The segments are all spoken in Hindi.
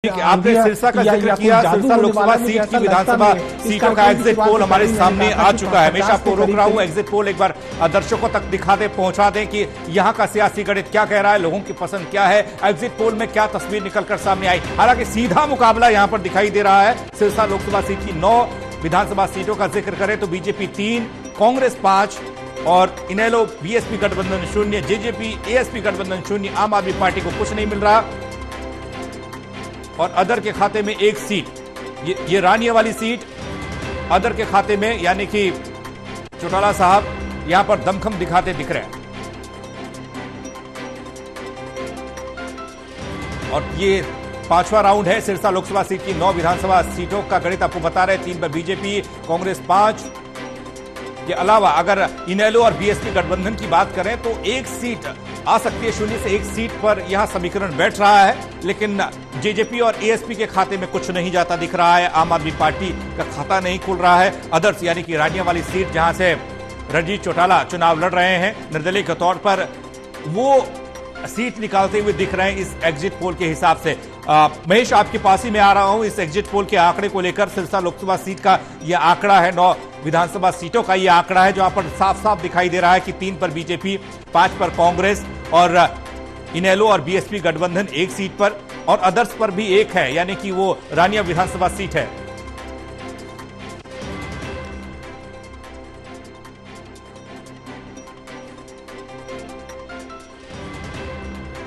आपने सिरसा का जिक्र किया। सिरसा लोकसभा सीट की विधानसभा सीटों का एग्जिट पोल हमारे सामने आ चुका है। हमेशा आपको रोक रहा हूं, एग्जिट पोल एक बार दर्शकों तक दिखा दे, पहुंचा दें कि यहां का सियासी गणित क्या कह रहा है, लोगों की पसंद क्या है, एग्जिट पोल में क्या तस्वीर निकलकर सामने आई। हालांकि सीधा मुकाबला यहां पर दिखाई दे रहा है। सिरसा लोकसभा सीट की 9 विधानसभा सीटों का जिक्र करें तो बीजेपी 3, कांग्रेस 5 और इनेलो बीएसपी गठबंधन 0, जेजेपी एएसपी गठबंधन 0, आम आदमी पार्टी को कुछ नहीं मिल रहा और अदर के खाते में 1 सीट। ये रानिया वाली सीट अदर के खाते में, यानी कि चौटाला साहब यहां पर दमखम दिखाते दिख रहे हैं। और ये 5वां राउंड है। सिरसा लोकसभा सीट की 9 विधानसभा सीटों का गणित आपको बता रहे हैं। 3 पर बीजेपी, कांग्रेस 5 के अलावा अगर इनेलो और बीएसपी गठबंधन की बात करें तो 1 सीट आ सकती है। 0 से 1 सीट पर यहां समीकरण बैठ रहा है, लेकिन जेजेपी और एएसपी के खाते में कुछ नहीं जाता दिख रहा है। आम आदमी पार्टी का खाता नहीं खुल रहा है। अदर्स यानी कि रानिया वाली सीट जहां से रणजीत चौटाला चुनाव लड़ रहे हैं, निर्दलीय के तौर पर वो सीट निकालते हुए दिख रहे हैं इस एग्जिट पोल के हिसाब से। महेश, आपके पास ही मैं आ रहा हूं इस एग्जिट पोल के आंकड़े को लेकर। सिरसा लोकसभा सीट का यह आंकड़ा है, 9 विधानसभा सीटों का यह आंकड़ा है, जहां पर साफ साफ दिखाई दे रहा है कि 3 पर बीजेपी, 5 पर कांग्रेस और इनेलो और बीएसपी गठबंधन 1 सीट पर और अदर्स पर भी 1 है, यानी कि वो रानिया विधानसभा सीट है।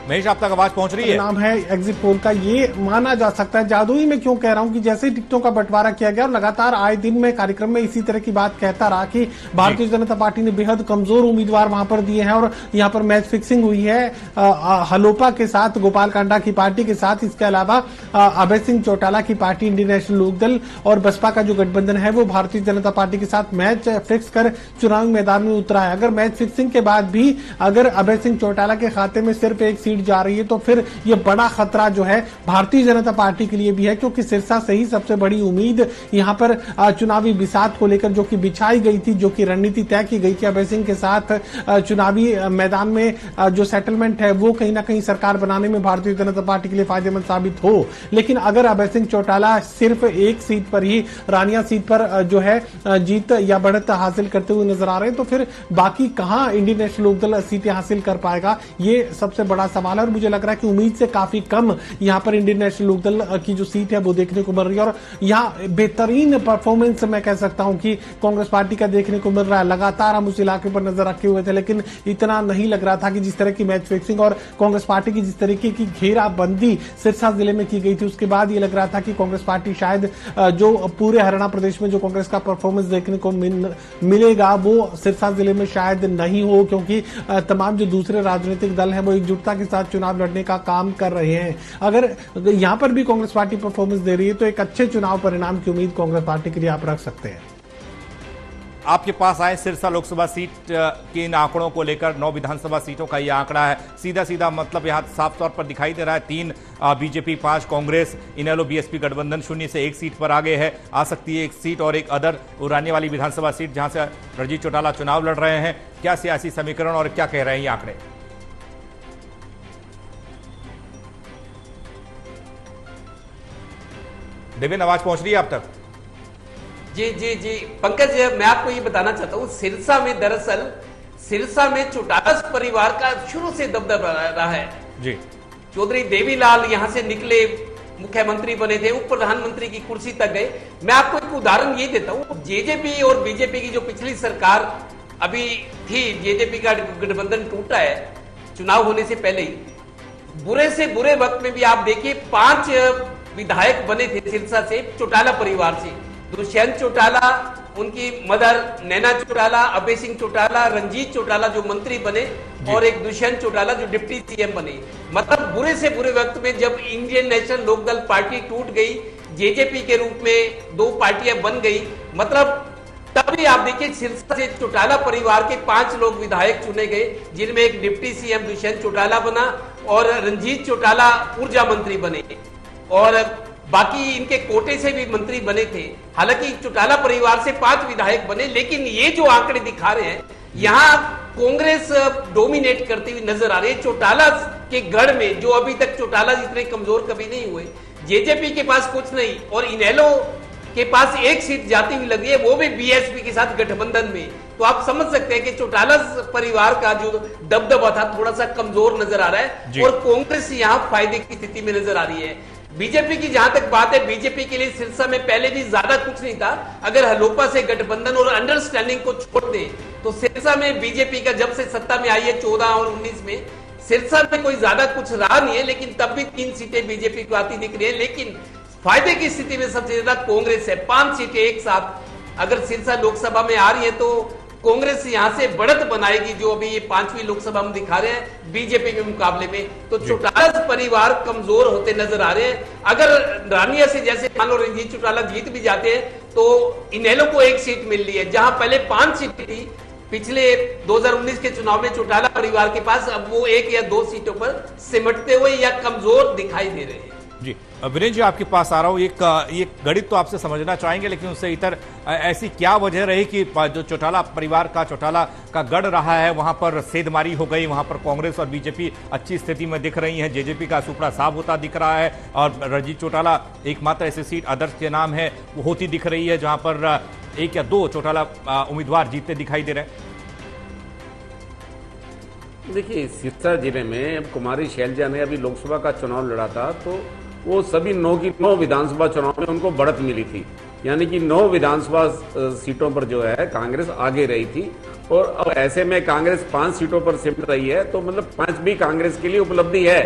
महेश, आप तक आवाज पहुंच रही है? नाम है एग्जिट पोल का, ये माना जा सकता है जादुई। में क्यों कह रहा हूं कि जैसे टिकटों का बंटवारा किया गया और लगातार आए दिन में कार्यक्रम में इसी तरह की बात कहता रहा कि भारतीय जनता पार्टी ने बेहद कमजोर उम्मीदवार वहां पर दिए हैं और यहां पर मैच फिक्सिंग हुई है हलोपा के साथ, गोपाल कांडा की पार्टी के साथ। इसके अलावा अभय सिंह चौटाला की पार्टी इंडियन नेशनल लोकदल और बसपा का जो गठबंधन है वो भारतीय जनता पार्टी के साथ मैच फिक्स कर चुनावी मैदान में उतरा है। अगर मैच फिक्सिंग के बाद भी अगर अभय सिंह चौटाला के खाते में सिर्फ 1 सीट जा रही है तो फिर यह बड़ा खतरा जो है भारतीय जनता पार्टी के लिए भी है, क्योंकि सिरसा से ही सबसे बड़ी उम्मीद यहां पर चुनावी बिसात को लेकर जो कि बिछाई गई थी, जो कि रणनीति तय की गई थी अभय सिंह के साथ चुनावी मैदान में जो सेटलमेंट है वो कहीं ना कहीं सरकार बनाने में भारतीय जनता पार्टी के लिए फायदेमंद साबित हो। लेकिन अगर अभय सिंह चौटाला सिर्फ 1 सीट पर ही, रानिया सीट पर जो है जीत या बढ़त हासिल करते हुए नजर आ रहे हैं, तो फिर बाकी कहां इंडियन नेशनल लोकदल सीटें हासिल कर पाएगा, ये सबसे बड़ा सवाल है। और मुझे लग रहा है कि उम्मीद से काफी कम यहां पर इंडियन नेशनल लोकदल की जो सीट है वो देखने को मिल रही है। और यहां बेहतरीन परफॉर्मेंस मैं कह सकता हूं कि कांग्रेस पार्टी का देखने को मिल रहा है। लगातार हम उस इलाके पर नजर रखे हुए थे, लेकिन इतना नहीं लग रहा था कि जिस तरह की मैच फिक्सिंग और कांग्रेस पार्टी की जिस तरीके की घेराबंदी सिरसा जिले में की गई थी, उसके बाद ये लग रहा था कि कांग्रेस पार्टी शायद जो पूरे हरियाणा प्रदेश में जो कांग्रेस का परफॉर्मेंस देखने को मिलेगा वो सिरसा जिले में शायद नहीं हो, क्योंकि तमाम जो दूसरे राजनीतिक दल हैं वो एकजुटता के साथ चुनाव लड़ने का काम कर रहे हैं। अगर यहां पर भी कांग्रेस पार्टी परफॉर्मेंस दे रही है तो एक अच्छे चुनाव परिणाम की उम्मीद कांग्रेस पार्टी के लिए आप रख सकते हैं। आपके पास आए सिरसा लोकसभा सीट के इन आंकड़ों को लेकर, 9 विधानसभा सीटों का यह आंकड़ा है। सीधा सीधा मतलब यहां साफ तौर पर दिखाई दे रहा है 3 बीजेपी, 5 कांग्रेस, इनेलो बीएसपी गठबंधन 0 से 1 सीट पर आगे है। आ सकती है 1 सीट और एक अदर उराने वाली विधानसभा सीट जहां से रणजीत चौटाला चुनाव लड़ रहे हैं। क्या सियासी समीकरण और क्या कह रहे हैं ये आंकड़े? देवेंद्र, आवाज पहुंच रही है आप तक? जी जी जी पंकज, मैं आपको ये बताना चाहता हूँ, सिरसा में दरअसल सिरसा में चौटाला परिवार का शुरू से दबदबा रहा है जी। चौधरी देवीलाल यहां से निकले, मुख्यमंत्री बने थे, उप प्रधानमंत्री की कुर्सी तक गए। मैं आपको एक उदाहरण ये देता हूँ, जेजेपी और बीजेपी की जो पिछली सरकार अभी थी, जेजेपी का गठबंधन टूटा है चुनाव होने से पहले ही। बुरे से बुरे वक्त में भी आप देखिए 5 विधायक बने थे सिरसा से चौटाला परिवार से। दुष्यंत चौटाला, उनकी मदर नैना चौटाला, अभय सिंह चौटाला, रंजीत चौटाला जो मंत्री बने और एक दुष्यंत चौटाला जो डिप्टी सीएम बने। मतलब बुरे से बुरे वक्त में जब इंडियन नेशनल लोकदल पार्टी टूट गई, जेजेपी के रूप में 2 पार्टियां बन गई, मतलब तभी आप देखिए सिरसा से चौटाला परिवार के 5 लोग विधायक चुने गए, जिनमें एक डिप्टी सीएम दुष्यंत चौटाला बना और रंजीत चौटाला ऊर्जा मंत्री बने और बाकी इनके कोटे से भी मंत्री बने थे। हालांकि चौटाला परिवार से 5 विधायक बने, लेकिन ये जो आंकड़े दिखा रहे हैं यहां कांग्रेस डोमिनेट करती हुई नजर आ रही है। चौटाला के गढ़ में जो अभी तक चौटाला जितने कमजोर कभी नहीं हुए, जेजेपी के पास कुछ नहीं और इनेलो के पास एक सीट जाती हुई लगी है, वो भी बीएसपी के साथ गठबंधन में। तो आप समझ सकते हैं कि चौटाला परिवार का जो दबदबा था थोड़ा सा कमजोर नजर आ रहा है और कांग्रेस यहां फायदे की स्थिति में नजर आ रही है। बीजेपी की जहां तक बात है, बीजेपी के लिए सिरसा में पहले भी ज्यादा कुछ नहीं था। अगर हलोपा से गठबंधन और अंडरस्टैंडिंग को छोड़ दे तो सिरसा में बीजेपी का जब से सत्ता में आई है 14 और 19 में, सिरसा में कोई ज्यादा कुछ रहा नहीं है, लेकिन तब भी 3 सीटें बीजेपी को आती दिख रही है। लेकिन फायदे की स्थिति में सबसे ज्यादा कांग्रेस है। 5 सीटें एक साथ अगर सिरसा लोकसभा में आ रही है तो कांग्रेस यहां से बढ़त बनाएगी, जो अभी ये 5वीं लोकसभा में दिखा रहे हैं बीजेपी के मुकाबले में। तो चौटाला परिवार कमजोर होते नजर आ रहे हैं। अगर रानिया से जैसे मान लो रंजीत चौटाला जीत भी जाते हैं तो इनेलो को 1 सीट मिल रही है, जहां पहले 5 सीटें थी पिछले 2019 के चुनाव में चौटाला परिवार के पास, अब वो 1 या 2 सीटों पर सिमटते हुए या कमजोर दिखाई दे रहे हैं। जी वीरेंद्र जी, आपके पास आ रहा हूं। एक गणित तो आपसे समझना चाहेंगे, लेकिन उससे इतर ऐसी क्या वजह रही कि जो चौटाला परिवार का चौटाला का गढ़ रहा है वहां पर सेधमारी हो गई, वहां पर कांग्रेस और बीजेपी अच्छी स्थिति में दिख रही हैं, जेजेपी का सुपड़ा साफ होता दिख रहा है और रणजीत चौटाला एकमात्र ऐसी सीट आदर्श के नाम है वो होती दिख रही है जहां पर 1 या 2 चौटाला उम्मीदवार जीतते दिखाई दे रहे हैं। देखिए, सिरसा जिले में कुमारी शैलजा ने अभी लोकसभा का चुनाव लड़ा था, तो वो सभी 9 की 9 विधानसभा चुनाव में उनको बढ़त मिली थी, यानी कि 9 विधानसभा सीटों पर जो है कांग्रेस आगे रही थी। और अब ऐसे में कांग्रेस 5 सीटों पर सिमट रही है, तो मतलब 5 भी कांग्रेस के लिए उपलब्धि है।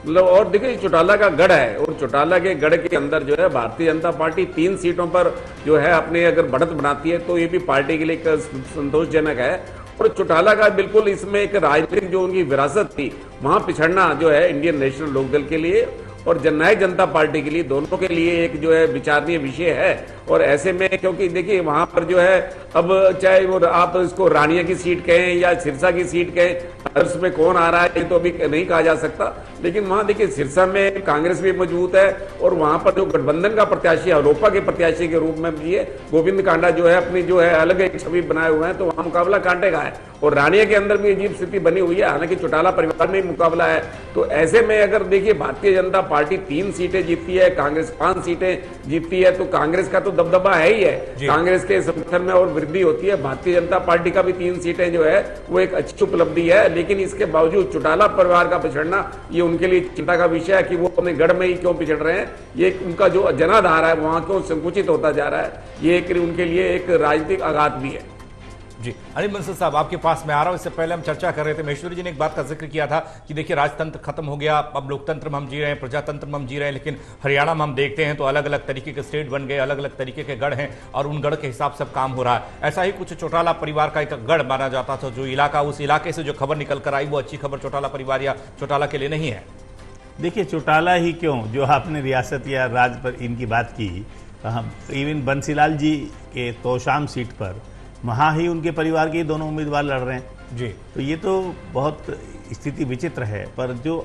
मतलब और देखिए, चौटाला का गढ़ है और चौटाला के गढ़ के अंदर जो है भारतीय जनता पार्टी 3 सीटों पर जो है अपने अगर बढ़त बनाती है तो ये भी पार्टी के लिए एक संतोषजनक है। और चौटाला का बिल्कुल इसमें एक राजनीतिक जो उनकी विरासत थी वहां पिछड़ना जो है इंडियन नेशनल लोकदल के लिए और जननायक जनता पार्टी के लिए, दोनों के लिए एक जो है विचारणीय विषय है। और ऐसे में क्योंकि देखिए वहां पर जो है अब चाहे वो आप इसको रानिया की सीट कहें या सिरसा की सीट कहें, उसमें कौन आ रहा है ये तो अभी नहीं कहा जा सकता। लेकिन वहां देखिए सिरसा में कांग्रेस भी मजबूत है और वहां पर जो गठबंधन का प्रत्याशी हलोपा के प्रत्याशी के रूप में भी है गोविंद कांडा जो है अपनी जो है अलग एक छवि बनाए हुए हैं, तो वहां मुकाबला कांटे का है। और रानिया के अंदर भी अजीब स्थिति बनी हुई है, हालांकि चौटाला परिवार में मुकाबला है। तो ऐसे में अगर देखिए भारतीय जनता पार्टी 3 सीटें जीतती है, कांग्रेस 5 सीटें जीतती है, तो कांग्रेस का तो दबदबा है ही है, कांग्रेस के समर्थन में और वृद्धि होती है। भारतीय जनता पार्टी का भी 3 सीटें जो है वो एक अच्छी उपलब्धि है। लेकिन इसके बावजूद चौटाला परिवार का पिछड़ना ये उनके लिए चिंता का विषय है कि वो अपने गढ़ में ही क्यों पिछड़ रहे हैं, ये उनका जो जनाधार है वहां क्यों संकुचित होता जा रहा है, ये उनके लिए एक राजनीतिक आघात भी है। जी अनिल बंसल साहब, आपके पास मैं आ रहा हूं। इससे पहले हम चर्चा कर रहे थे, महेश्वरी जी ने एक बात का जिक्र किया था कि देखिए राजतंत्र खत्म हो गया, अब लोकतंत्र में हम जी रहे हैं, प्रजातंत्र में हम जी रहे हैं। लेकिन हरियाणा में हम देखते हैं तो अलग अलग तरीके के स्टेट बन गए, अलग अलग तरीके के गढ़ हैं और उन गढ़ के हिसाब से काम हो रहा है। ऐसा ही कुछ चौटाला परिवार का एक गढ़ माना जाता था, जो इलाका, उस इलाके से जो खबर निकल कर आई वो अच्छी खबर चौटाला परिवार या चौटाला के लिए नहीं है। देखिए, चौटाला ही क्यों, जो आपने रियासत या राज्य पर इनकी बात की, इवन बंसीलाल जी के तोशाम सीट पर वहाँ ही उनके परिवार के दोनों उम्मीदवार लड़ रहे हैं जी। तो ये तो बहुत स्थिति विचित्र है। पर जो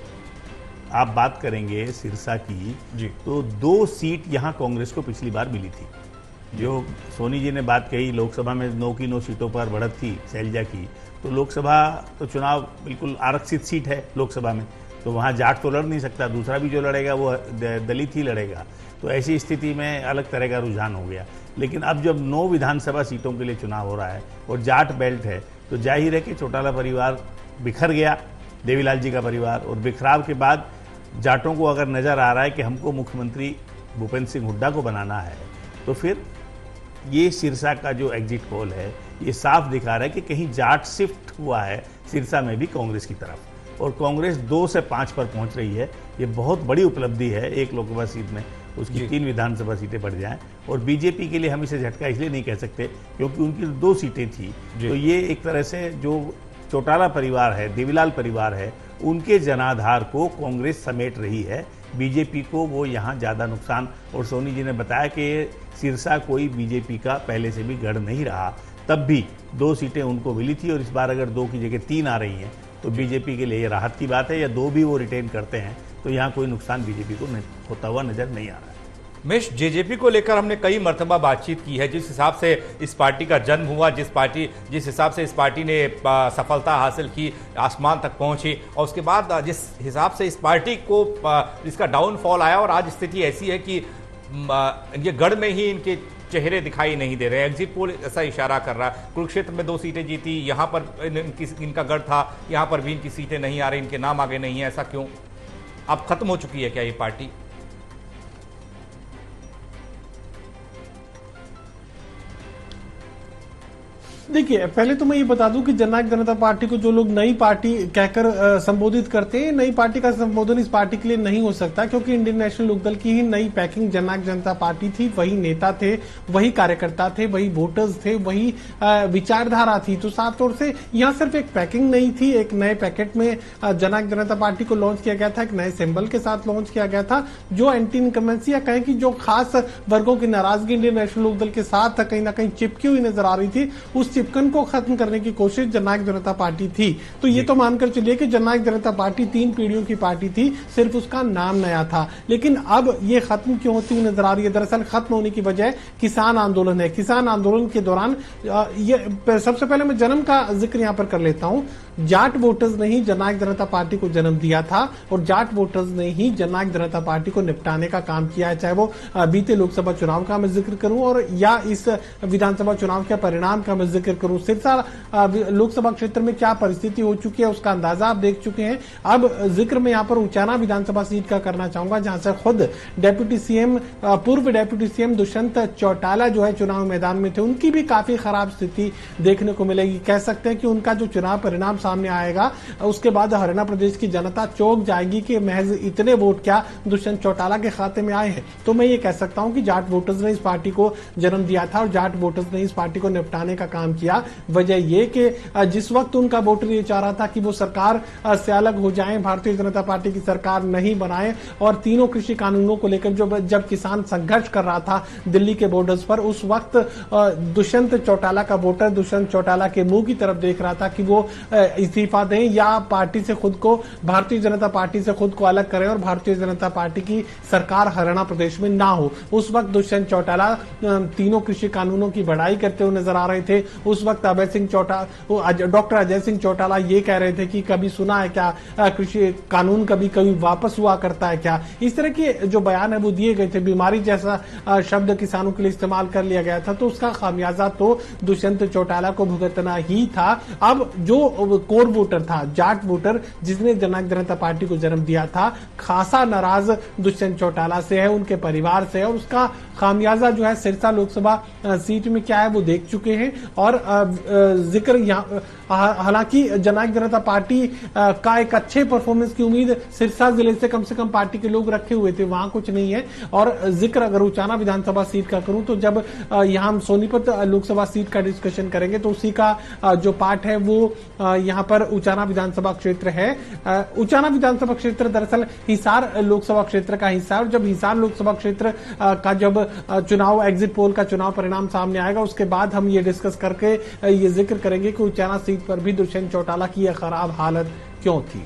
आप बात करेंगे सिरसा की जी, तो 2 सीट यहाँ कांग्रेस को पिछली बार मिली थी। जो सोनी जी ने बात कही, लोकसभा में 9 की 9 सीटों पर बढ़त थी शैलजा की, तो लोकसभा तो चुनाव बिल्कुल आरक्षित सीट है लोकसभा में, तो वहाँ जाट तो लड़ नहीं सकता, दूसरा भी जो लड़ेगा वो दलित ही लड़ेगा। तो ऐसी स्थिति में अलग तरह का रुझान हो गया। लेकिन अब जब 9 विधानसभा सीटों के लिए चुनाव हो रहा है और जाट बेल्ट है, तो जाहिर है कि चौटाला परिवार बिखर गया, देवीलाल जी का परिवार, और बिखराव के बाद जाटों को अगर नज़र आ रहा है कि हमको मुख्यमंत्री भूपेंद्र सिंह हुड्डा को बनाना है, तो फिर ये सिरसा का जो एग्जिट पोल है ये साफ दिखा रहा है कि कहीं जाट शिफ्ट हुआ है सिरसा में भी कांग्रेस की तरफ, और कांग्रेस 2 से 5 पर पहुंच रही है। ये बहुत बड़ी उपलब्धि है, एक लोकसभा सीट में उसकी 3 विधानसभा सीटें बढ़ जाएं। और बीजेपी के लिए हम इसे झटका इसलिए नहीं कह सकते क्योंकि उनकी 2 सीटें थी, तो ये एक तरह से जो चौटाला परिवार है, देवीलाल परिवार है, उनके जनाधार को कांग्रेस समेट रही है। बीजेपी को वो यहाँ ज़्यादा नुकसान, और सोनी जी ने बताया कि सिरसा कोई बीजेपी का पहले से भी गढ़ नहीं रहा, तब भी 2 सीटें उनको मिली थी, और इस बार अगर 2 की जगह 3 आ रही हैं तो बीजेपी के लिए राहत की बात है, या 2 भी वो रिटेन करते हैं तो यहाँ कोई नुकसान बीजेपी को होता हुआ नजर नहीं आ रहा है। मिश, जेजेपी को लेकर हमने कई मर्तबा बातचीत की है। जिस हिसाब से इस पार्टी का जन्म हुआ, जिस हिसाब से इस पार्टी ने सफलता हासिल की, आसमान तक पहुंची, और उसके बाद जिस हिसाब से इस पार्टी को इसका डाउनफॉल आया और आज स्थिति ऐसी है कि ये गढ़ में ही इनके चेहरे दिखाई नहीं दे रहे। एग्जिट पोल ऐसा इशारा कर रहा है। कुरुक्षेत्र में 2 सीटें जीती, यहाँ पर इनका गढ़ था, यहाँ पर भी इनकी सीटें नहीं आ रही, इनके नाम आगे नहीं है। ऐसा क्यों? अब खत्म हो चुकी है क्या ये पार्टी? देखिए, पहले तो मैं ये बता दूं कि जननायक जनता पार्टी को जो लोग नई पार्टी कहकर संबोधित करते हैं, नई पार्टी का संबोधन इस पार्टी के लिए नहीं हो सकता, क्योंकि इंडियन नेशनल लोकदल की ही नई पैकिंग जननायक जनता पार्टी थी। वही नेता थे, वही कार्यकर्ता थे, वही वोटर्स थे, वही विचारधारा थी। तो साफ तौर से यहां सिर्फ एक पैकिंग नहीं थी, एक नए पैकेट में जननायक जनता पार्टी को लॉन्च किया गया था, एक नए सिंबल के साथ लॉन्च किया गया था, जो एंटी इनकमेंसी या कहें कि जो खास वर्गों की नाराजगी इंडियन नेशनल लोकदल के साथ कहीं ना कहीं चिपकी हुई नजर आ रही थी, उस चिपकन को खत्म करने की कोशिश जननायक जनता पार्टी थी। तो ये तो मानकर चलिए कि जननायक जनता पार्टी 3 पीढ़ियों की पार्टी थी, सिर्फ उसका नाम नया था। लेकिन अब ये खत्म क्यों होती हुई नजर आ रही है? दरअसल खत्म होने की वजह किसान आंदोलन है। किसान आंदोलन के दौरान ये सबसे पहले मैं जन्म का जिक्र यहां पर कर लेता हूं। जाट वोटर्स ने ही जननायक जनता पार्टी को जन्म दिया था, और जाट वोटर्स ने ही जननायक जनता पार्टी को निपटाने का काम किया है। चाहे वो बीते लोकसभा चुनाव का मैं जिक्र करूं और या इस विधानसभा चुनाव के परिणाम का मैं जिक्र करूं। सिरसा लोकसभा क्षेत्र में क्या परिस्थिति हो चुकी है उसका अंदाजा आप देख चुके हैं। अब जिक्र में यहां पर उचाना विधानसभा सीट का करना चाहूंगा, जहां से खुद डेप्यूटी सीएम, पूर्व डेप्यूटी सीएम दुष्यंत चौटाला जो है चुनाव मैदान में थे। उनकी भी काफी खराब स्थिति देखने को मिलेगी। कह सकते हैं कि उनका जो चुनाव परिणाम सामने आएगा, उसके बाद हरियाणा प्रदेश की जनता चौंक जाएगी कि महज इतने वोट क्या दुष्यंत चौटाला के खाते में आए हैं। तो मैं ये कह सकता हूं कि जाट वोटर्स ने इस पार्टी को जन्म दिया था और जाट वोटर्स ने इस पार्टी को निपटाने का काम किया। वजह ये कि जिस वक्त उनका वोटर ये चाह रहा था कि वो सरकार से अलग हो जाएं, भारतीय जनता पार्टी की सरकार नहीं बनाए, और तीनों कृषि कानूनों को लेकर जब किसान संघर्ष कर रहा था दिल्ली के बॉर्डर्स पर, उस वक्त दुष्यंत चौटाला का वोटर दुष्यंत चौटाला के मुंह की तरफ देख रहा था कि वो इस्तीफा दें या पार्टी से खुद को, भारतीय जनता पार्टी से खुद को अलग करें और भारतीय जनता पार्टी की सरकार हरियाणा प्रदेश में ना हो। उस वक्त दुष्यंत चौटाला तीनों कृषि कानूनों की बढ़ाई करते हुए नजर आ रहे थे। उस वक्त डॉक्टर अजय सिंह चौटाला ये कह रहे थे कि कभी सुना है क्या कृषि कानून कभी कभी वापस हुआ करता है क्या? इस तरह के जो बयान है वो दिए गए थे। बीमारी जैसा शब्द किसानों के लिए इस्तेमाल कर लिया गया था, तो उसका खामियाजा तो दुष्यंत चौटाला को भुगतना ही था। अब जो कोर वोटर था, जाट वोटर, जिसने जननायक जनता पार्टी को जन्म दिया था, खासा नाराज दुष्यंत चौटाला से है, उनके परिवार से है, और उसका खामियाजा जो है सिरसा लोकसभा सीट में क्या है वो देख चुके हैं। और जिक्र यहाँ, हालांकि जननायक जनता पार्टी का एक अच्छे परफॉर्मेंस की उम्मीद सिरसा जिले से कम पार्टी के लोग रखे हुए थे, वहां कुछ नहीं है। और जिक्र अगर उचाना विधानसभा सीट का करूं तो जब यहां हम सोनीपत लोकसभा सीट का डिस्कशन करेंगे तो उसी का जो पार्ट है वो यहां पर उचाना विधानसभा क्षेत्र है। उचाना विधानसभा क्षेत्र दरअसल हिसार लोकसभा क्षेत्र का हिस्सा है, और जब हिसार लोकसभा क्षेत्र का जब चुनाव, एग्जिट पोल का चुनाव परिणाम सामने आएगा, उसके बाद हम ये डिस्कस करके ये जिक्र करेंगे कि उचाना सीट पर भी दुष्यंत चौटाला की यह खराब हालत क्यों थी।